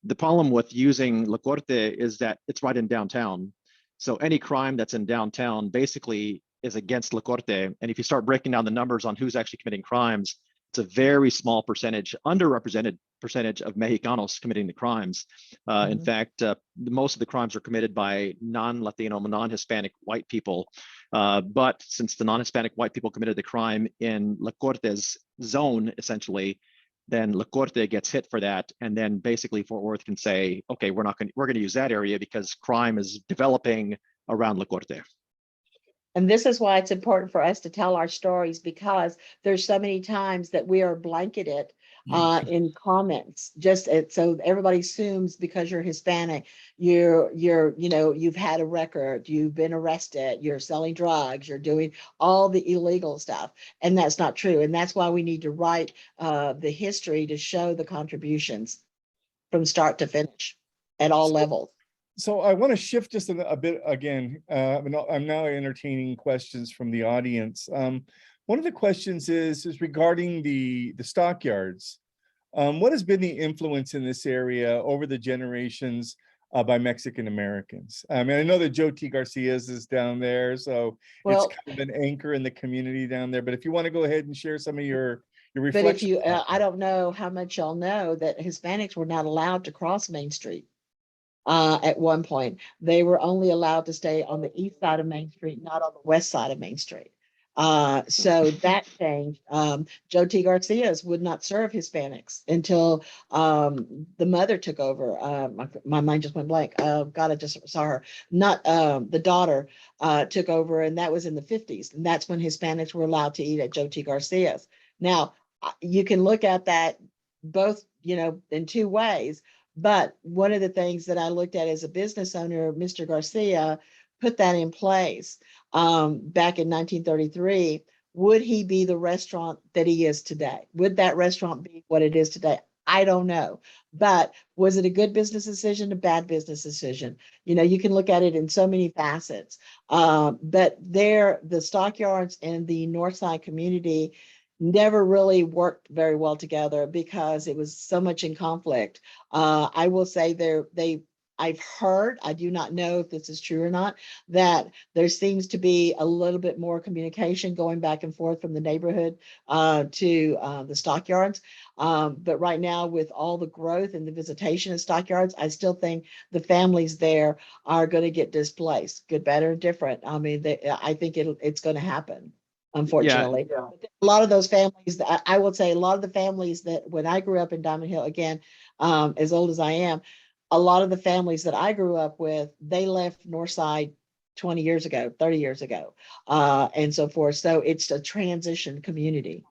The problem with using La Corte is that it's right in downtown. So any crime that's in downtown basically is against La Corte. And if you start breaking down the numbers on who's actually committing crimes, it's a very small percentage, underrepresented percentage of Mexicanos committing the crimes. In fact, most of the crimes are committed by non-Latino, non-Hispanic white people. But since the non-Hispanic white people committed the crime in La Corte's zone, essentially, then La Corte gets hit for that, and then basically Fort Worth can say, okay, we're going to use that area because crime is developing around La Corte. And this is why it's important for us to tell our stories, because there's so many times that we are blanketed in comments, so everybody assumes because you're Hispanic, you've had a record, you've been arrested, you're selling drugs, you're doing all the illegal stuff, and that's not true. And that's why we need to write the history to show the contributions from start to finish at all levels. So I want to shift just a bit again. I'm now entertaining questions from the audience. One of the questions is regarding the stockyards. What has been the influence in this area over the generations by Mexican Americans? I mean, I know that Joe T. Garcia's is down there, so it's kind of an anchor in the community down there. But if you want to go ahead and share some of your reflections. But if I don't know how much y'all know that Hispanics were not allowed to cross Main Street. At one point, they were only allowed to stay on the east side of Main Street, not on the west side of Main Street. So that changed. Joe T. Garcia's would not serve Hispanics until the mother took over. My mind just went blank. God, I just saw her. Not the daughter took over, and that was in the 50s. And that's when Hispanics were allowed to eat at Joe T. Garcia's. Now, you can look at that both, in two ways. But one of the things that I looked at as a business owner, Mr. Garcia put that in place back in 1933. Would he be the restaurant that he is today? Would that restaurant be what it is today? I don't know. But was it a good business decision, a bad business decision? You can look at it in so many facets. But the stockyards and the Northside community never really worked very well together because it was so much in conflict. I will say I've heard, I do not know if this is true or not, that there seems to be a little bit more communication going back and forth from the neighborhood to the stockyards. But right now, with all the growth and the visitation of stockyards, I still think the families there are going to get displaced, good, better, and different. I mean, I think it's going to happen. Unfortunately, a lot of those families, I would say a lot of the families that when I grew up in Diamond Hill, again, as old as I am, a lot of the families that I grew up with, they left Northside 20 years ago, 30 years ago, and so forth. So it's a transition community.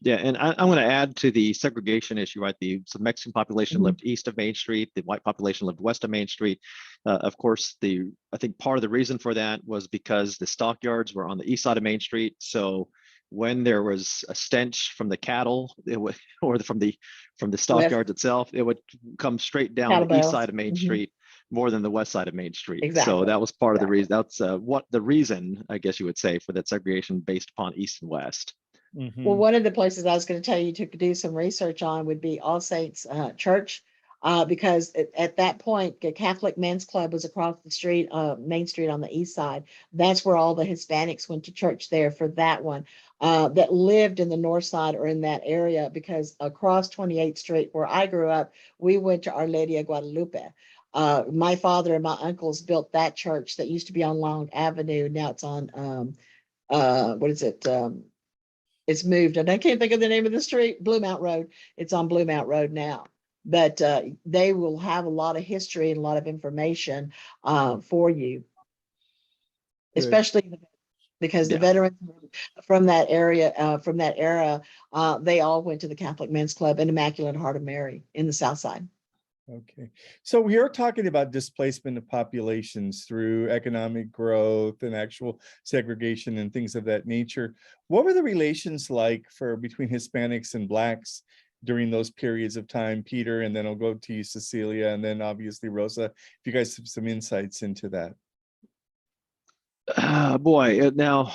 Yeah, and I'm going to add to the segregation issue, right? The Mexican population lived east of Main Street. The white population lived west of Main Street. Of course, I think part of the reason for that was because the stockyards were on the east side of Main Street. So when there was a stench from the cattle, or from the stockyards itself, it would come straight down the east side of Main Street more than the west side of Main Street. Exactly. So that was part of the reason. That's the reason, I guess you would say, for that segregation based upon east and west. Well, one of the places I was going to tell you to do some research on would be All Saints Church, because at that point, the Catholic Men's Club was across the street, Main Street on the east side. That's where all the Hispanics went to church there for that one, that lived in the north side or in that area, because across 28th Street, where I grew up, we went to Our Lady of Guadalupe. My father and my uncles built that church that used to be on Long Avenue. Now it's on, what is it? It's moved, and I can't think of the name of the street, Bluemount Road. It's on Bluemount Road now. But they will have a lot of history and a lot of information for you, especially because the veterans from that area, from that era, they all went to the Catholic Men's Club and Immaculate Heart of Mary in the South Side. Okay, so we are talking about displacement of populations through economic growth and actual segregation and things of that nature. What were the relations like between Hispanics and Blacks during those periods of time, Peter? And then I'll go to you, Cecilia, and then obviously Rosa, if you guys have some insights into that. Boy, now,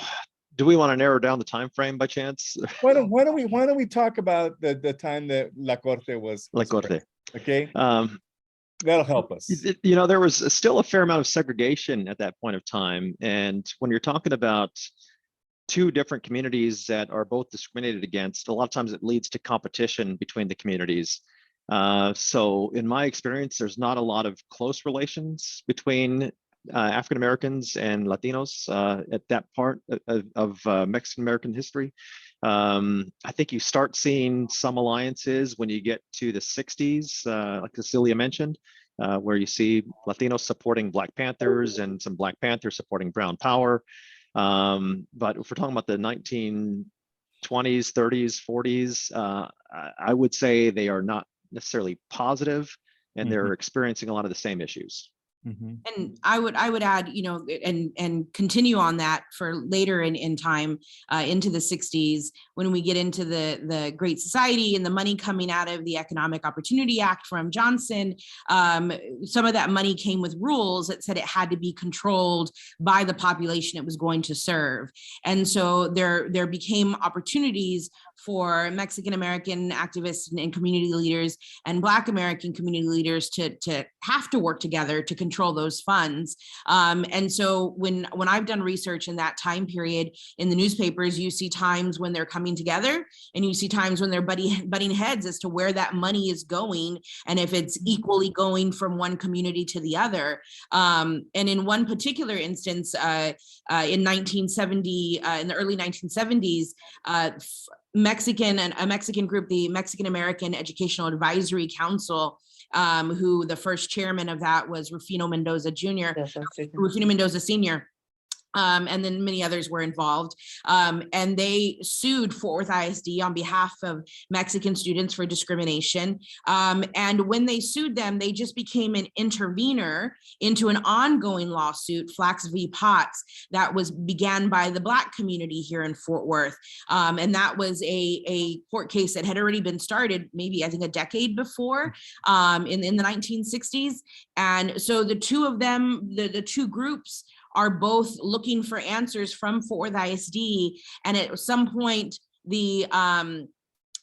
do we want to narrow down the time frame by chance? Why don't we talk about the time that La Corte was La Corte. Okay, that'll help us. There was still a fair amount of segregation at that point of time, and when you're talking about two different communities that are both discriminated against, a lot of times it leads to competition between the communities. So in my experience, there's not a lot of close relations between African Americans and Latinos at that part of Mexican American history. I think you start seeing some alliances when you get to the 60s, like Cecilia mentioned, where you see Latinos supporting Black Panthers and some Black Panthers supporting Brown Power. But if we're talking about the 1920s, 30s, 40s, I would say they are not necessarily positive, and they're experiencing a lot of the same issues. And I would add, you know, and continue on that for later in time, into the 60s, when we get into the Great Society and the money coming out of the Economic Opportunity Act from Johnson. Some of that money came with rules that said it had to be controlled by the population it was going to serve. And so there became opportunities for Mexican American activists and community leaders and Black American community leaders to have to work together to control those funds. And so when I've done research in that time period in the newspapers, you see times when they're coming together and you see times when they're butting heads as to where that money is going and if it's equally going from one community to the other. And in one particular instance, in 1970, in the early 1970s, a Mexican group, the Mexican American Educational Advisory Council, who the first chairman of that was Rufino Mendoza Jr., Rufino Mendoza Sr., and then many others were involved. And they sued Fort Worth ISD on behalf of Mexican students for discrimination. And when they sued them, they just became an intervener into an ongoing lawsuit, Flax v. Potts, that was began by the Black community here in Fort Worth. And that was a court case that had already been started, maybe I think a decade before, in the 1960s. And so the two of them, the two groups, are both looking for answers from Fort Worth ISD. And at some point, the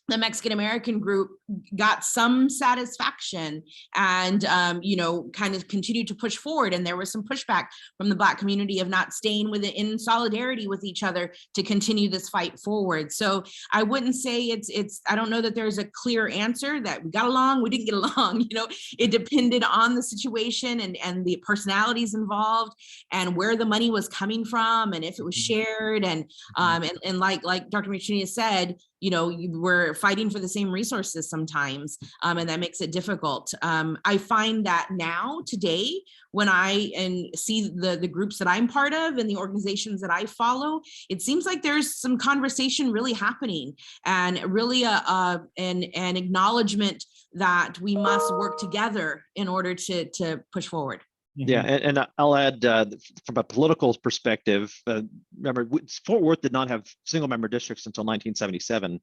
Mexican American group got some satisfaction and, you know, kind of continued to push forward. And there was some pushback from the Black community of not staying with it in solidarity with each other to continue this fight forward. So I wouldn't say I don't know that there's a clear answer that we got along, we didn't get along. You know, it depended on the situation and the personalities involved and where the money was coming from and if it was shared. And like Dr. Martinez said, you know, we're fighting for the same resources sometimes, and that makes it difficult. I find that now, today, when I see the groups that I'm part of and the organizations that I follow, it seems like there's some conversation really happening and really an acknowledgement that we must work together in order to push forward. Yeah, and I'll add from a political perspective, remember, Fort Worth did not have single member districts until 1977.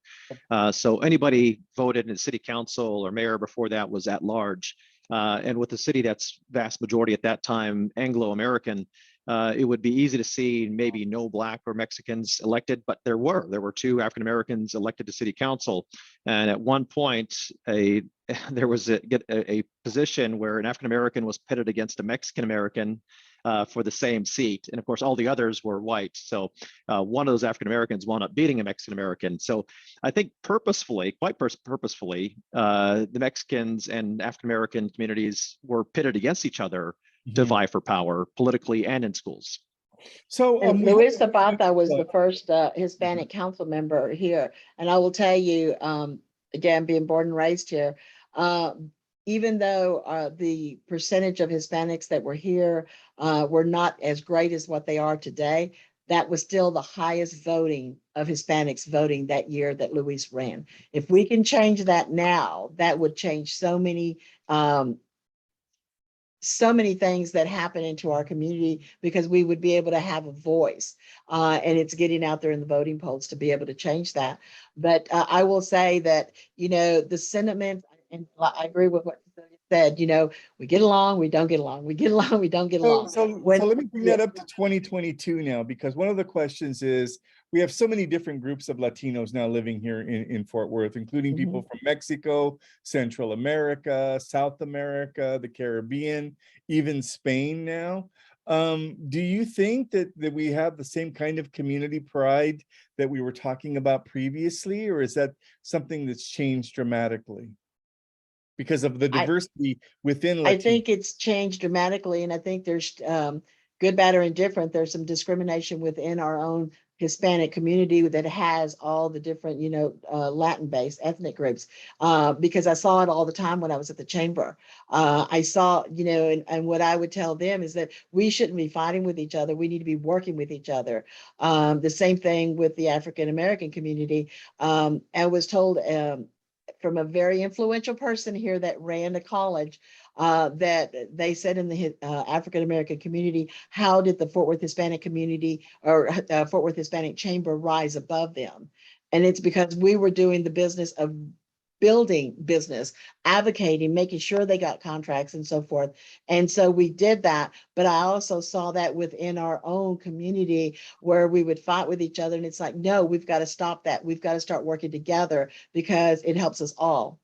So anybody voted in the city council or mayor before that was at large. And with the city that's vast majority at that time, Anglo-American, it would be easy to see maybe no Black or Mexicans elected, but there were two African Americans elected to city council. And at one point, there was a position where an African American was pitted against a Mexican American for the same seat. And of course, all the others were white. So one of those African Americans wound up beating a Mexican American. So I think purposefully, quite purposefully, the Mexicans and African American communities were pitted against each other to vie for power politically and in schools. So Luis Zapata was the first Hispanic council member here. And I will tell you, again, being born and raised here, even though the percentage of Hispanics that were here were not as great as what they are today, that was still the highest voting of Hispanics voting that year that Luis ran. If we can change that now, that would change so many things that happen into our community, because we would be able to have a voice, and it's getting out there in the voting polls to be able to change that. But I will say that, you know, the sentiment, and I agree with what Cecilia said, you know, we get along, we don't get along, we get along, we don't get along. So let me bring that up to 2022 now, because one of the questions is, we have so many different groups of Latinos now living here in Fort Worth, including people from Mexico, Central America, South America, the Caribbean, even Spain now. Do you think that we have the same kind of community pride that we were talking about previously, or is that something that's changed dramatically? because of the diversity within I Latino. think it's changed dramatically, and I think there's good, bad, or indifferent. There's some discrimination within our own Hispanic community that has all the different, Latin-based ethnic groups. Because I saw it all the time when I was at the chamber. I saw, and what I would tell them is that we shouldn't be fighting with each other. We need to be working with each other. The same thing with the African American community. I was told from a very influential person here that ran the college, that they said in the African American community, how did the Fort Worth Hispanic community or Fort Worth Hispanic Chamber rise above them? And it's because we were doing the business of building business, advocating, making sure they got contracts and so forth. And so we did that. But I also saw that within our own community where we would fight with each other. And it's like, no, we've got to stop that. We've got to start working together because it helps us all.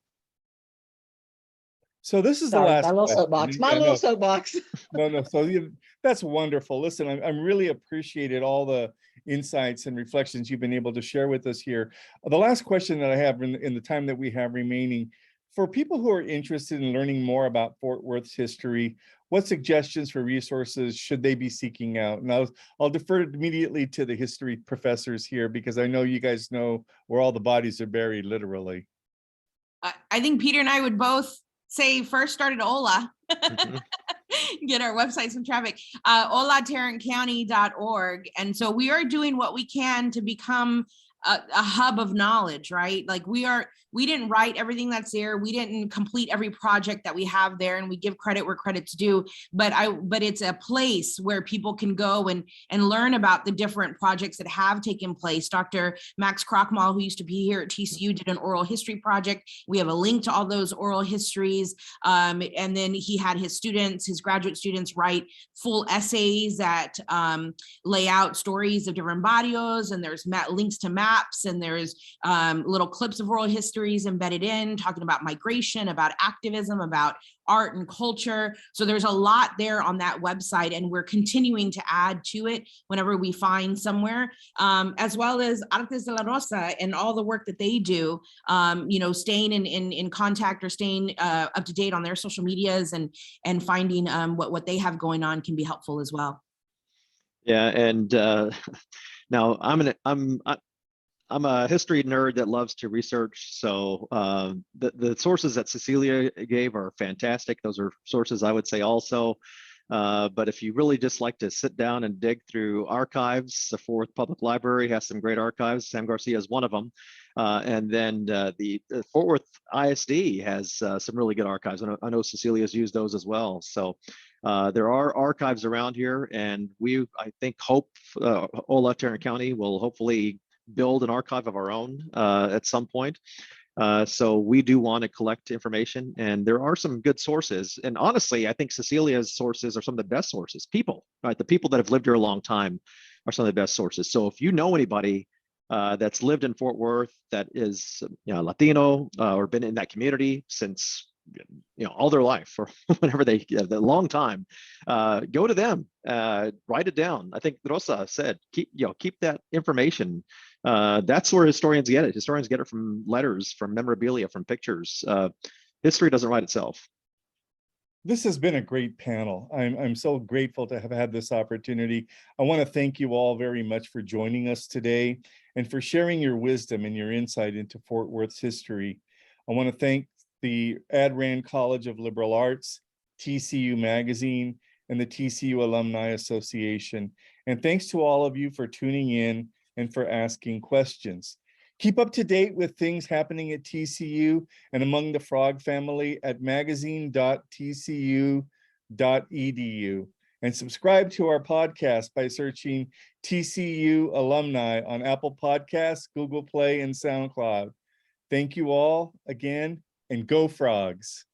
So this is the Sorry, last my little question. soapbox, my Yeah, little no. soapbox. No. So that's wonderful. Listen, I'm really appreciated all the insights and reflections you've been able to share with us here. The last question that I have in the time that we have remaining, for people who are interested in learning more about Fort Worth's history, what suggestions for resources should they be seeking out? And I'll defer immediately to the history professors here, because I know you guys know where all the bodies are buried, literally. I think Peter and I would both say first start at OLA. Get our website some traffic. Tarrantcounty.org. And so we are doing what we can to become a hub of knowledge, right? Like we didn't write everything that's there. We didn't complete every project that we have there, and we give credit where credit's due. But it's a place where people can go and learn about the different projects that have taken place. Dr. Max Krochmal, who used to be here at TCU, did an oral history project. We have a link to all those oral histories. And then he had his graduate students write full essays that lay out stories of different barrios, and there's links to maps, and there's little clips of oral histories embedded in, talking about migration, about activism, about art and culture. So there's a lot there on that website, and we're continuing to add to it whenever we find somewhere, as well as Artes de la Rosa and all the work that they do, staying in contact or staying up to date on their social medias and finding what they have going on can be helpful as well. Yeah, and now I'm a history nerd that loves to research. So the sources that Cecilia gave are fantastic. Those are sources I would say also. But if you really just like to sit down and dig through archives, the Fort Worth Public Library has some great archives. Sam Garcia is one of them. And then the Fort Worth ISD has some really good archives. I know Cecilia's used those as well. So there are archives around here, and I think hope Ola Tarrant County will hopefully build an archive of our own at some point. So we do want to collect information, and there are some good sources. And honestly, I think Cecilia's sources are some of the best sources. People, right? The people that have lived here a long time are some of the best sources. So if you know anybody that's lived in Fort Worth that is Latino or been in that community since all their life or whenever the long time, go to them, write it down. I think Rosa said keep that information. That's where historians get it. Historians get it from letters, from memorabilia, from pictures. History doesn't write itself. This has been a great panel. I'm so grateful to have had this opportunity. I want to thank you all very much for joining us today and for sharing your wisdom and your insight into Fort Worth's history. I want to thank the Addran College of Liberal Arts, TCU Magazine, and the TCU Alumni Association. And thanks to all of you for tuning in and for asking questions. Keep up to date with things happening at TCU and among the Frog family at magazine.tcu.edu. And subscribe to our podcast by searching TCU Alumni on Apple Podcasts, Google Play, and SoundCloud. Thank you all again, and go Frogs.